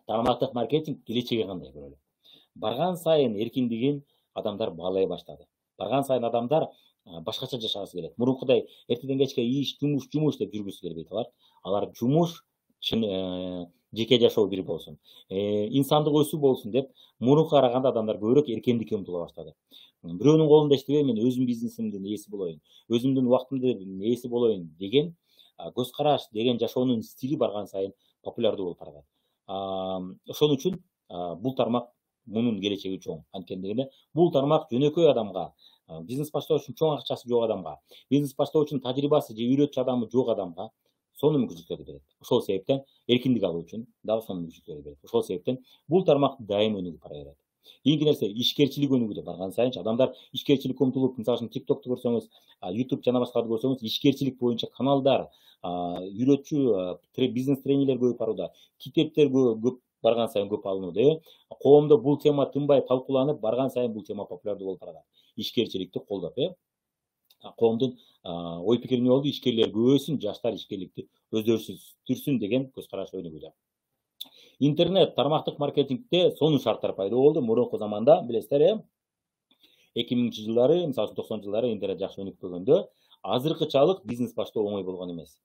Тармактык маркетинг келечеги кандай көрөлү? Барган сайын эркиндигин адамдар баалай баштады. Барган сайын адамдар башкача жашагысы келет. Мурункудай эртеден кечке иш, жумуш деп жүргүсү келбейт алар. Алар жумуш жеке жашоо бир болсун, инсандык өсүү болсун деп мурункуга караганда адамдар көбүрөөк эркиндикке умтула баштады. Бирөөнүн колунда иштебей, мен өзүм бизнесимдин ээси болоюн, өзүмдүн убактымдын ээси болоюн деген көз караш, деген жашоонун стили барган сайын популярдуу болуп баратат. Ошон үчүн бул тармак мунун келечеги чоң. Анткени дегенде бул тармак жөнөкөй адамга, бизнес баштоо үчүн чоң акчасы жок адамга, бизнес баштоо үчүн тажрыйбасы же үйрөтчү адамы жок адамга сонун мүмкүнчүлүктөрдү берет. Ошол себептен эркиндик алуу үчүн дагы сонун мүмкүнчүлүктөрдү берет. Ошол себептен бул тармак дайым өнүгүп бара берет. Кийинки нерсе ишкерчилик өнүгүүдө барган сайынчы адамдар ишкерчиликке умтулуп, мисалы үчүн TikTok'ту көрсөңүз, YouTube жана башкаларды көрсөңүз, ишкерчилик боюнча каналдар, үйрөтчү бизнес тренерлер көбөйүп барууда, китептер көп барган сайын көп алынууда. Коомдо бул тема тынбай талкууланып, барган сайын бул тема популярдуу болуп барат. Ишкерчиликти колдоп, коомдун ой пикири эмне болду? Ишкерлер көбөйсүн, жаштар ишкерликти өздөрүштүрсүн деген көз караш өнүгүүдө. Интернет тармактык маркетингде сонун шарттар пайда болду. Мурунку заманда билесиздер, 2000-жылдары, мисалы 90-жылдары интернет жакшы өнүкпөгөндө, азыркычалык бизнес баштоо оңой болгон эмес.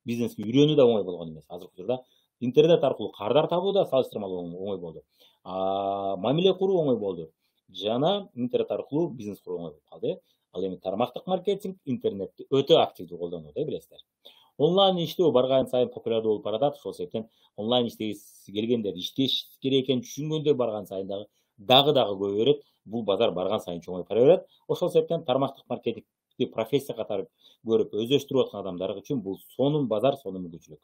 Бизнеске үйрөнүү да оңой болгон эмес. Азыркы учурда интернет аркылуу кардар табуу да салыштырмалуу оңой болду. Мамиле куруу оңой болду. Жана интернет аркылуу бизнес куруу оңой болуп калды. Ал эми тармактык маркетинг интернетти өтө активдүү колдонууда, билесиздер. Онлайн иштөө барган сайын популярдуу болуп баратат. Ошол себептен онлайн иштегиси келгендер, иштеш керек экенин түшүнгөндөр барган сайын дагы көбөйө берет. Бул базар барган сайын чоңоюп бара берет. Ошол себептен тармактык маркетингди профессия катары көрүп өздөштүрүп аткан адамдар үчүн бул сонун базар, сонун мүмкүнчүлүк.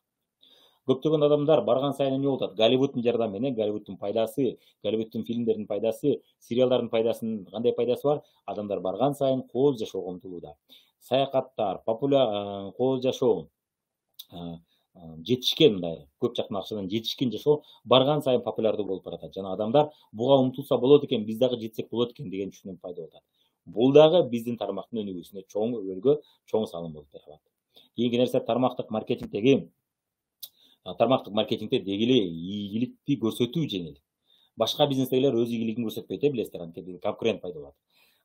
Көптөгөн адамдар барган сайын эмне болуп атат? Голливуддун жардамы менен, Голливуддун пайдасы, Голливуддун фильмдердин пайдасы, сериалдардын пайдасынын кандай пайдасы бар? Адамдар барган сайын кооз жашоого умтулууда. Саякаттар, кооз жашоо, жетишкен, мындай көп жактан акчадан жетишкен жашоо барган сайын популярдуу болуп баратат. Жана адамдар буга умтулса болот экен, биз дагы жетсек болот экен деген түшүнүк пайда болуп атат. Бул дагы биздин тармактын өнүгүүсүнө чоң өргө, чоң салым болуп бере алат. Кийинки нерсе тармактык маркетингде деги эле ийгиликти көрсөтүү жеңил. Башка бизнестегилер өз ийгилигин көрсөтпөйт, билесиздер, анткени конкурент пайда болот.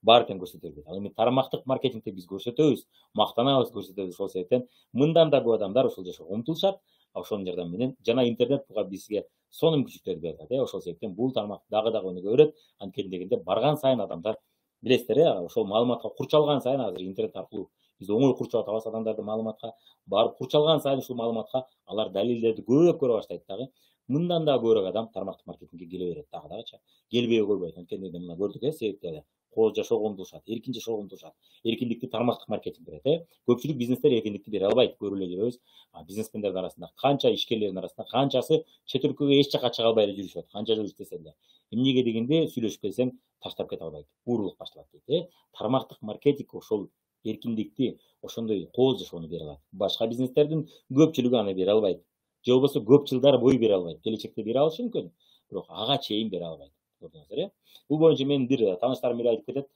Баары тең көрсөтө бербейт. Ал эми тармактык маркетингде биз көрсөтөбүз, мактанабыз, көрсөтөбүз. Ошол себептен мындан да көп адамдар ошол жашоого умтулушат. Ошонун жардамы менен жана интернет буга бизге сонун мүмкүнчүлүктөрдү берет. Ошол себептен бул тармак дагы өнүгө берет. Анткени дегенде барган сайын адамдар билесиздер, ошол маалыматка курчалган сайын азыр интернет аркылуу биз оңой курчалап табабыз адамдарды маалыматка барып курчалган сайын ушул маалыматка алар далилдерди көбүрөөк көрө баштайт дагы. Мындан да көбүрөөк адам тармактык маркетингге келе берет дагыча. Келбей койбойт. Анткени мына көрдүк, себептерди. Кооз жашоого умтулушат, эркин жашоого умтулушат. Эркиндикти тармактык маркетинг берет, Көпчүлүк бизнестер эркиндикти бере албайт. Көрүп эле жүрөбүз. Бизнесмендердин арасында канча, ишкерлердин арасында канчасы чет өлкөгө эч жака чыга албай эле жүрүшөт. Канча жыл иштесе деле. Эмнеге дегенде сүйлөшүп келсең таштап кете албайт. Уурулук башталат дейт. Тармактык маркетинг ошол эркиндикти, ошондой кооз жашоону бере алат. Башка бизнестердин көпчүлүгү аны бере албайт. Же болбосо көп жылдар бою бере албайт. Келечекте бере алышы мүмкүн, бирок ага чейин бере албайт. Көрдүңүздөр, Бул боюнча менин бир тааныштарым эле айтып кетет.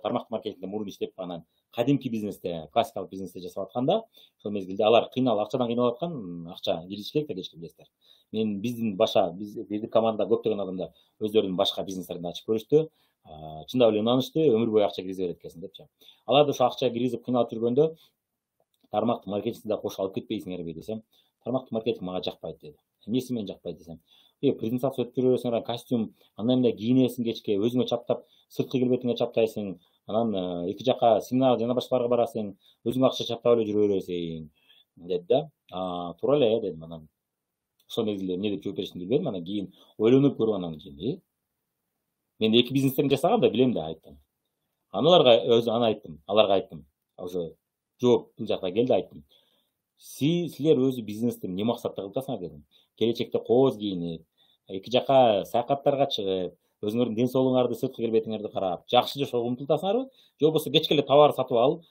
Тармактык маркетингде мурун иштеп, анан кадимки бизнесте, классикалык бизнесте жасап атканда, ошол мезгилде алар акчадан кыйналып аткан, акча кириш керек да кечке, билесиздер. Биздин командада көптөгөн адамдар өздөрүнүн башка бизнестерин ачып көрүштү. Чындап эле ынанышты, өмүр бою акча киргизе берет экенсиң депчи. Алар да ошо акча киргизип кыйналып жүргөндө, тармактык маркетингди да кошо алып кетпейсиңерби десем, тармактык маркетинг мага жакпайт деди. Эмнеси менен жакпайт десем, презентация өтүп жүрөсүң, костюм, андан эмне кийинесиң кечке, өзүңө чаптап, сырткы келбетиңе чаптайсың, анан эки жака семинар жана башкаларга барасың, өзүңө акча чаптап эле жүрө бересиң, деди да. Туура эле, дедим. Анан ошол мезгилде эмне деп жооп беришимди билбедим. Анан кийин ойлонуп көрүп, анан кийин мен эки бизнестерин жасагам да билем да, айттым. Аларга айттым. Уже жооп бул жакка келди, айттым. Силер өзү бизнести эмне максатта кылып атасыңар дедим. Келечекте кооз кийинип, эки жака саякаттарга чыгып, өзүңөрдүн ден соолугуңарды, сырткы келбетиңерди карап, жакшы жашоого умтултасыңарбы? Же болбосо кечке эле товар сатып алып,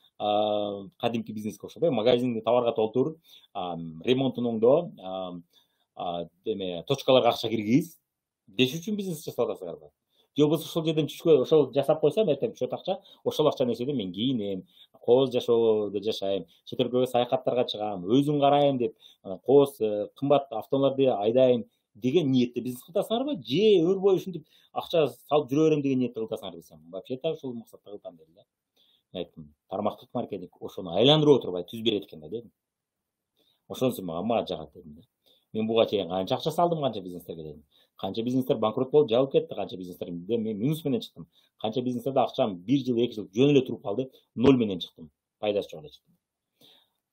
кадимки бизнеске окшоп, магазинди товарга толтур, ремонтун оңдо, точкаларга акча киргиз деш үчүн бизнес жасап атасыңарбы? Же болбосо ошол жерден ошол жасап койсом, эртең түшөт акча, ошол акчанын эсебинен мен кийинем, кооз жашоодо жашайм, чет өлкөгө саякаттарга чыгам, өзүм карайм деп, кооз кымбат автомобилди айдайм, деген ниетте бизнес кыласыңарбы, же өмүр бою ушинтип акча салып жүрө берем деген ниетте кыласыңар десем, вообще-то ушул максатта кылдым дедим да. Мен айттым, тармактык маркетинг ошону айландырып отуруп түз берет экен да дедим. Ошонусу мага жагат дедим да. Мен буга чейин канча акча салдым, канча бизнестерге дедим. Канча бизнестер банкрот болуп жабылып кетти, канча бизнестер мен минус менен чыктым. Канча бизнестерде акчам 1 жыл, 2 жыл жөн эле туруп калды, 0 менен чыктым. Пайдасы жок эле чыктым.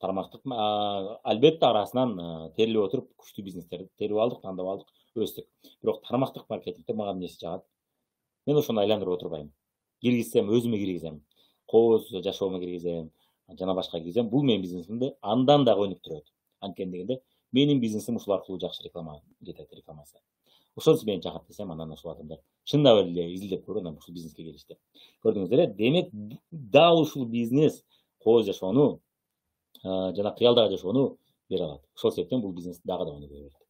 Тармактык албетте арасынан терилип отуруп күчтүү бизнестерди терип алдык, тандап алдык, өстүк. Бирок тармактык маркетингде мага эмнеси жагат? Мен ошону айландырып отурбайм. Киргизсем өзүмө киргизем, кооз жашоомо киргизем, жана башка киргизем. Бул менин бизнесимди андан да өнүктүрөт. Анткени дегенде менин бизнесим ушул аркылуу жакшы реклама жетет, рекламасы. Ошонусу мени жагат десем, анан ушул адамдар чындап эле изилдеп көрүп, анан ушул бизнеске келишти. Көрдүңүздөр э, демек дал ушул бизнес кооз жашоону жана кыялдагы жашоону бере алат. Ошол себептен бул бизнес дагы да өнүгө берет.